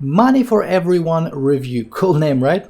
Money for Everyone review. Cool name, right?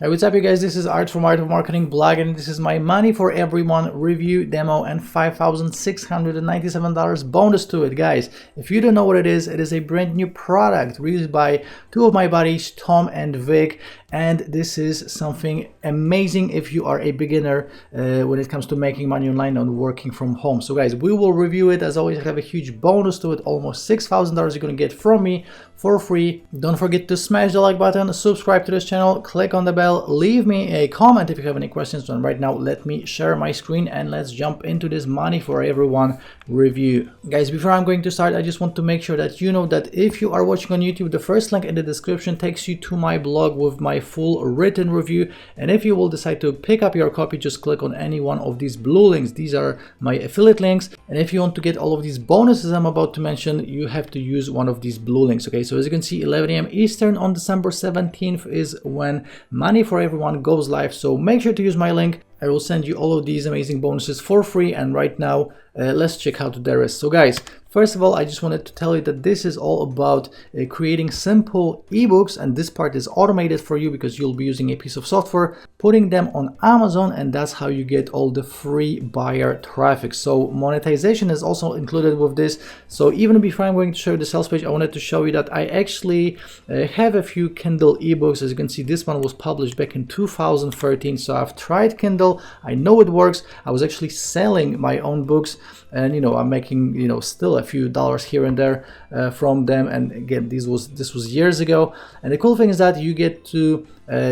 Hey, what's up you guys, this is Art from Art of Marketing blog, and this is my Money for Everyone review demo and $5,697 bonus to it. Guys, if you don't know what it is a brand new product released by two of my buddies, Tom and Vick, and this is something amazing if you are a beginner when it comes to making money online and working from home. So guys, we will review it. As always, I have a huge bonus to it, almost $6,000 you're gonna get from me for free. Don't forget to smash the like button, subscribe to this channel, click on the bell, leave me a comment if you have any questions. And right now, let me share my screen and let's jump into this Money for Everyone review. Guys, before I'm going to start, I just want to make sure that you know that if you are watching on YouTube, the first link in the description takes you to my blog with my full written review. And if you will decide to pick up your copy, just click on any one of these blue links. These are my affiliate links. And if you want to get all of these bonuses I'm about to mention, you have to use one of these blue links. Okay, so as you can see, 11 a.m. Eastern on December 17th is when Money for Everyone goes live. So make sure to use my link. I will send you all of these amazing bonuses for free. And right now, let's check out the rest. So guys, first of all, I just wanted to tell you that this is all about creating simple ebooks, and this part is automated for you because you'll be using a piece of software, putting them on Amazon, and that's how you get all the free buyer traffic. So monetization is also included with this. So even before I'm going to show you the sales page, I wanted to show you that I actually have a few Kindle ebooks. As you can see, this one was published back in 2013. So I've tried Kindle, I know it works. I was actually selling my own books, and I'm making still a few dollars here and there from them. And again, this was years ago. And the cool thing is that you get to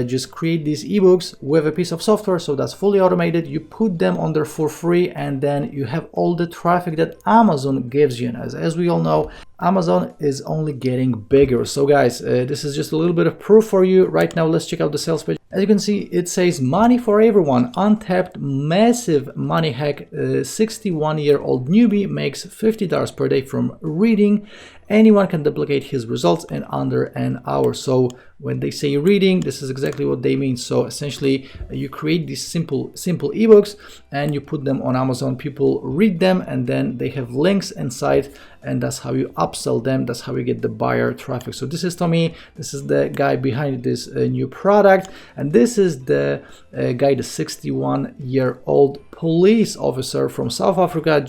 just create these ebooks with a piece of software, so that's fully automated. You put them on there for free, and then you have all the traffic that Amazon gives you. And as we all know, Amazon is only getting bigger. So guys, this is just a little bit of proof for you. Right now, let's check out the sales page. As you can see, it says Money for Everyone, untapped massive money hack. 61-year-old newbie makes $50 per day from reading. Anyone can duplicate his results in under an hour. So when they say reading, this is exactly what they mean. So essentially, you create these simple ebooks and you put them on Amazon. People read them, and then they have links inside, and that's how you upsell them. That's how you get the buyer traffic. So this is Tommy. This is the guy behind this new product, and this is the guy, the 61-year-old police officer from South Africa,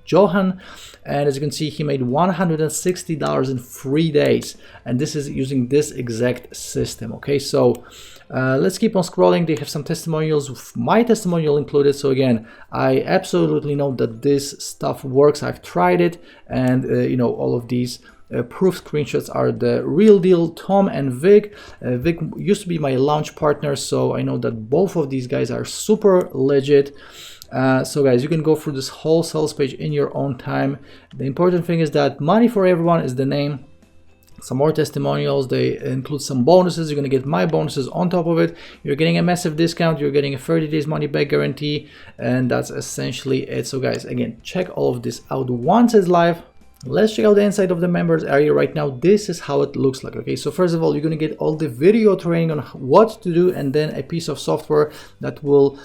Johan. And as you can see, he made $160 in 3 days, and this is using this exact system. Okay, so let's keep on scrolling. They have some testimonials with my testimonial included. So again, I absolutely know that this stuff works. I've tried it, and all of these proof screenshots are the real deal. Tom and Vick. Vick used to be my launch partner, so I know that both of these guys are super legit. So guys, you can go through this whole sales page in your own time. The important thing is that Money for Everyone is the name. Some more testimonials, they include some bonuses. You're going to get my bonuses on top of it. You're getting a massive discount. You're getting a 30 days money back guarantee, and that's essentially it. So guys, again, check all of this out once it's live. Let's check out the inside of the members area right now. This is how it looks like. Okay, so first of all, you're going to get all the video training on what to do, and then a piece of software that will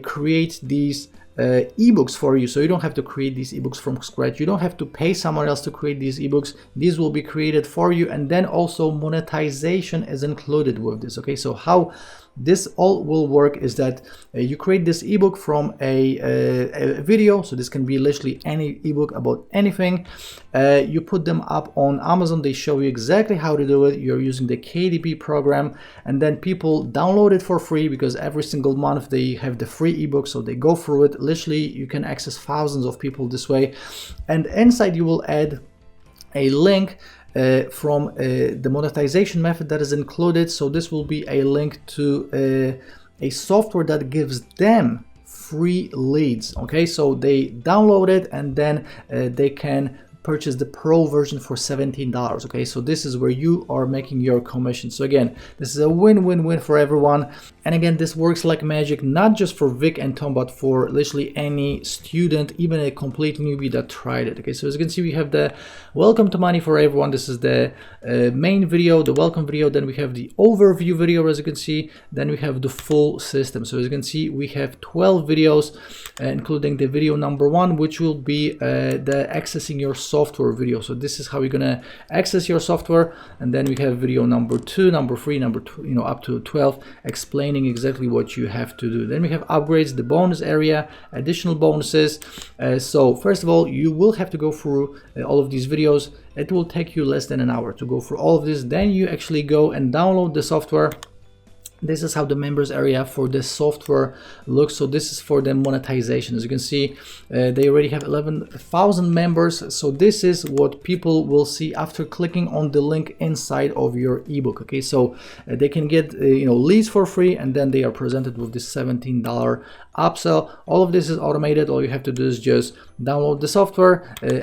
create these ebooks for you. So you don't have to create these ebooks from scratch. You don't have to pay someone else to create these ebooks. These will be created for you, and then also monetization is included with this. Okay, so how this all will work is that you create this ebook from a video. So this can be literally any ebook about anything. You put them up on Amazon. They show you exactly how to do it. You're using the KDP program, and then people download it for free because every single month they have the free ebook. So they go through it. Literally, you can access thousands of people this way. And inside you will add a link from the monetization method that is included. So this will be a link to a software that gives them free leads. Okay, so they download it, and then they can purchase the pro version for $17. Okay, so this is where you are making your commission. So again, this is a win-win-win for everyone. And again, this works like magic, not just for Vick and Tom, but for literally any student, even a complete newbie that tried it. Okay, so as you can see, we have the welcome to Money for Everyone. This is the main video, the welcome video. Then we have the overview video, as you can see. Then we have the full system. So as you can see, we have 12 videos, including the video number 1, which will be the accessing your software video. So this is how you're gonna access your software. And then we have video number 2, number 3, number 2, up to 12, explaining exactly what you have to do. Then we have upgrades, the bonus area, additional bonuses. So first of all, you will have to go through all of these videos. It will take you less than an hour to go through all of this. Then you actually go and download the software. This is how the members area for this software looks. So this is for the monetization. As you can see, they already have 11,000 members. So this is what people will see after clicking on the link inside of your ebook. Okay, so they can get leads for free, and then they are presented with this $17 upsell. All of this is automated. All you have to do is just download the software,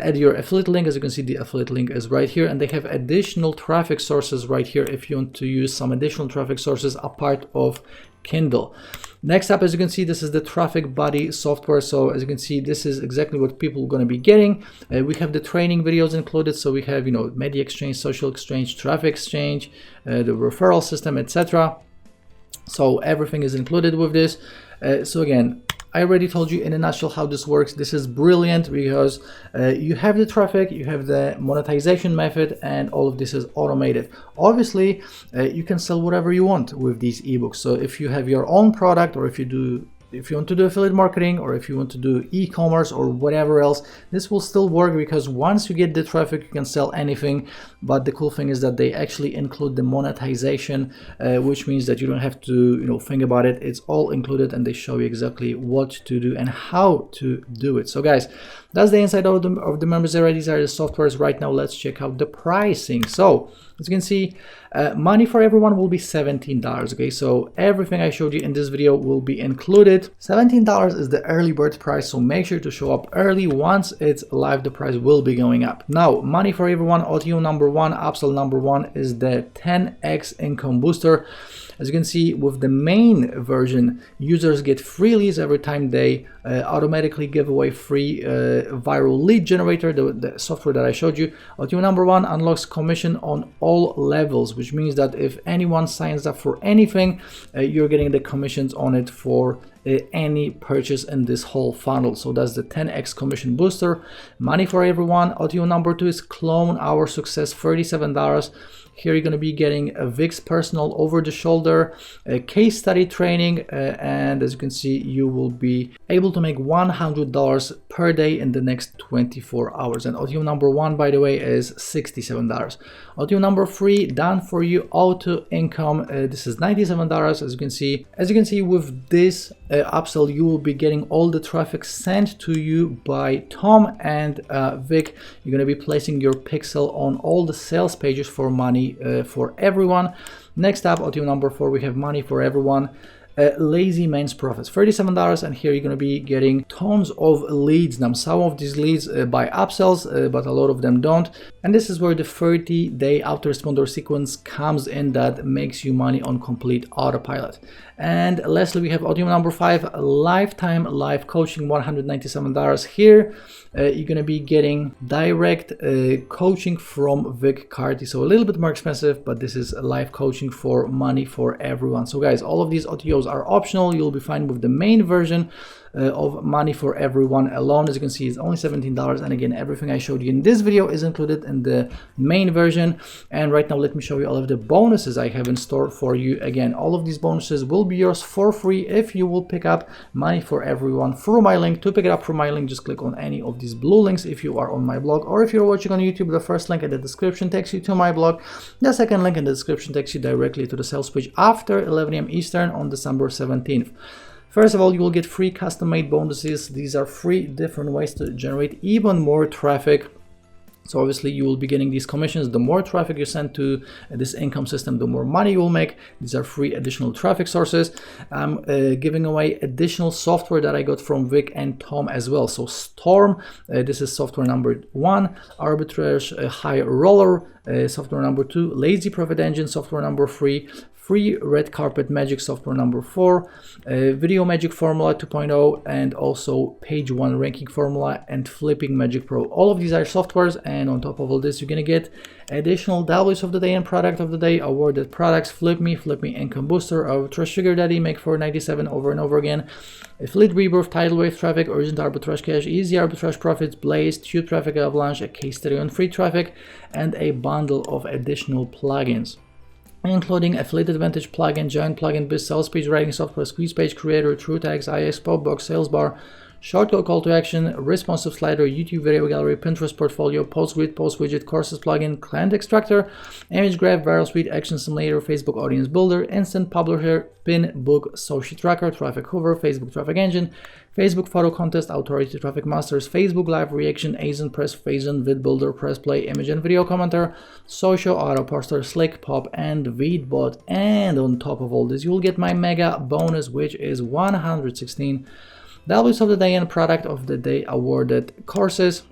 add your affiliate link. As you can see, the affiliate link is right here, and they have additional traffic sources right here if you want to use some additional traffic sources apart of Kindle. Next up, as you can see, this is the traffic body software. So as you can see, this is exactly what people are going to be getting. We have the training videos included. So we have media exchange, social exchange, traffic exchange, the referral system, etc. So everything is included with this. So again, I already told you in a nutshell how this works. This is brilliant because you have the traffic, you have the monetization method, and all of this is automated. Obviously, you can sell whatever you want with these ebooks. So if you have your own product, or if you want to do affiliate marketing, or if you want to do e-commerce or whatever else, this will still work, because once you get the traffic, you can sell anything. But the cool thing is that they actually include the monetization, which means that you don't have to think about it. It's all included, and they show you exactly what to do and how to do it. So guys, that's the inside of the members area. These are the softwares. Right now, let's check out the pricing. So as you can see, money for everyone will be $17. Okay, so everything I showed you in this video will be included. $17 is the early bird price, so make sure to show up early. Once it's live, the price will be going up. Now, money for everyone, OTO number 1, upsell number 1 is the 10x income booster. As you can see, with the main version, users get free leads every time they automatically give away free viral lead generator, the software that I showed you. OTO number 1 unlocks commission on all levels, which means that if anyone signs up for anything, you're getting the commissions on it for any purchase in this whole funnel. So that's the 10x commission booster. Money for everyone, OTO number 2 is Clone Our Success, $37. Here you're going to be getting a Vick's personal over-the-shoulder case study training, and as you can see, you will be able to make $100 per day in the next 24 hours. And OTO number 1, by the way, is $67. OTO number 3, done for you, auto income. This is $97. As you can see, with this upsell, you will be getting all the traffic sent to you by Tom and Vick. You're going to be placing your pixel on all the sales pages for money for everyone. Next up, OTO number 4, we have money for everyone. Lazy man's profits, $37, and here you're going to be getting tons of leads. Now, some of these leads buy upsells, but a lot of them don't, and this is where the 30-day autoresponder sequence comes in that makes you money on complete autopilot. And lastly, we have OTO number 5, lifetime life coaching, $197. Here you're going to be getting direct coaching from Vick Carty, so a little bit more expensive, but this is life coaching for money for everyone. So guys, all of these OTOs are optional. You'll be fine with the main version of money for everyone alone. As you can see, it's only $17, and again, everything I showed you in this video is included in the main version. And right now, let me show you all of the bonuses I have in store for you. Again, all of these bonuses will be yours for free if you will pick up money for everyone through my link. To pick it up through my link, just click on any of these blue links if you are on my blog, or if you're watching on YouTube, the first link in the description takes you to my blog. The second link in the description takes you directly to the sales page after 11 a.m. Eastern on December 17th. First of all, you will get free custom-made bonuses. These are 3 different ways to generate even more traffic. So obviously you will be getting these commissions. The more traffic you send to this income system, the more money you will make. These are 3 additional traffic sources. I'm giving away additional software that I got from Vick and Tom as well. So Storm, this is software number 1. Arbitrage High Roller, software number 2. Lazy Profit Engine, software number 3. Free Red Carpet Magic, software number 4, Video Magic Formula 2.0, and also Page 1 Ranking Formula and Flipping Magic Pro. All of these are softwares, and on top of all this, you're gonna get additional W's of the day and product of the day, awarded products, Flip Me, Income Booster, Arbitrage Sugar Daddy, Make 497 over and over again, Affiliate Rebirth, Tidal Wave Traffic, Urgent Arbitrage Cash, Easy Arbitrage Profits, Blaze, Tube Traffic Avalanche, a case study on free traffic, and a bundle of additional plugins, including Affiliate Advantage plugin, Giant plugin, Biz, Sales Page Writing Software, Squeeze Page Creator, True Tags, IX, Popbox, Sales Bar, Shortcode Call to Action, Responsive Slider, YouTube Video Gallery, Pinterest Portfolio, Post Grid, Post Widget, Courses Plugin, Client Extractor, Image Graph, Viral Suite, Action Simulator, Facebook Audience Builder, Instant Publisher, Pin, Book, Social Tracker, Traffic Hoover, Facebook Traffic Engine, Facebook Photo Contest, Authority Traffic Masters, Facebook Live Reaction, ASIN, Press Phasing, Vid Builder, Press Play, Image and Video Commenter, Social Auto Poster, Slick Pop, and VidBot. And on top of all this, you'll get my mega bonus, which is 116 W's of the day and product of the day awarded courses.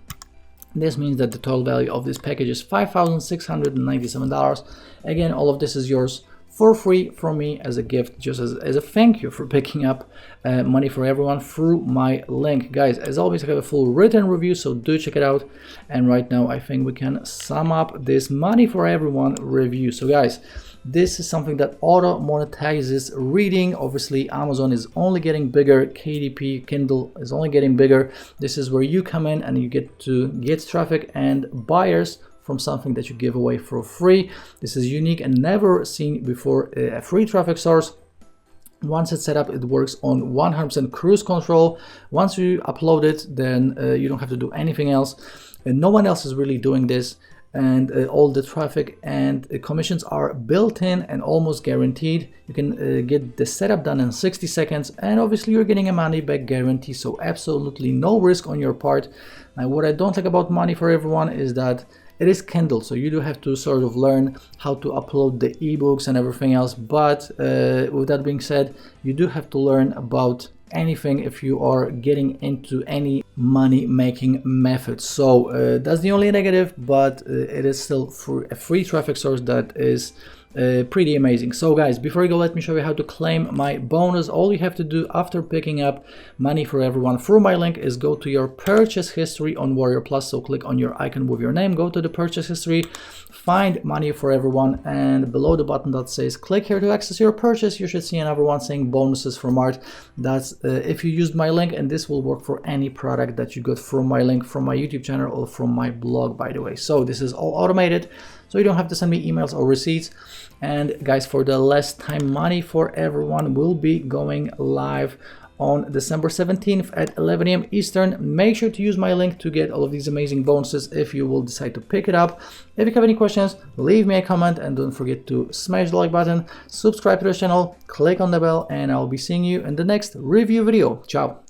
This means that the total value of this package is $5,697. Again, all of this is yours for free from me as a gift, just as a thank you for picking up Money for Everyone through my link. Guys, as always, I have a full written review, so do check it out. And right now, I think we can sum up this Money for Everyone review. So guys, this is something that auto monetizes reading. Obviously, Amazon is only getting bigger. KDP, Kindle is only getting bigger. This is where you come in and you get to get traffic and buyers from something that you give away for free. This is unique and never seen before. A free traffic source. Once it's set up, it works on 100% cruise control. Once you upload it, then you don't have to do anything else. And no one else is really doing this. And all the traffic and commissions are built in and almost guaranteed. You can get the setup done in 60 seconds, and obviously you're getting a money back guarantee, so absolutely no risk on your part. Now, what I don't like about Money for Everyone is that it is Kindle, so you do have to sort of learn how to upload the ebooks and everything else. But with that being said, you do have to learn about anything if you are getting into any money making method. So that's the only negative, but it is still a free traffic source that is pretty amazing. So guys, before we go, let me show you how to claim my bonus. All you have to do after picking up Money for Everyone through my link is go to your purchase history on Warrior Plus. So click on your icon with your name, go to the purchase history, find Money for Everyone, and below the button that says click here to access your purchase, you should see another one saying bonuses from Art. That's if you used my link, and this will work for any product that you got from my link, from my YouTube channel or from my blog, by the way. So this is all automated, so you don't have to send me emails or receipts. And guys, for the last time, Money for Everyone will be going live on December 17th at 11 a.m. Eastern. Make sure to use my link to get all of these amazing bonuses if you will decide to pick it up. If you have any questions, leave me a comment, and don't forget to smash the like button, subscribe to the channel, click on the bell, and I'll be seeing you in the next review video. Ciao.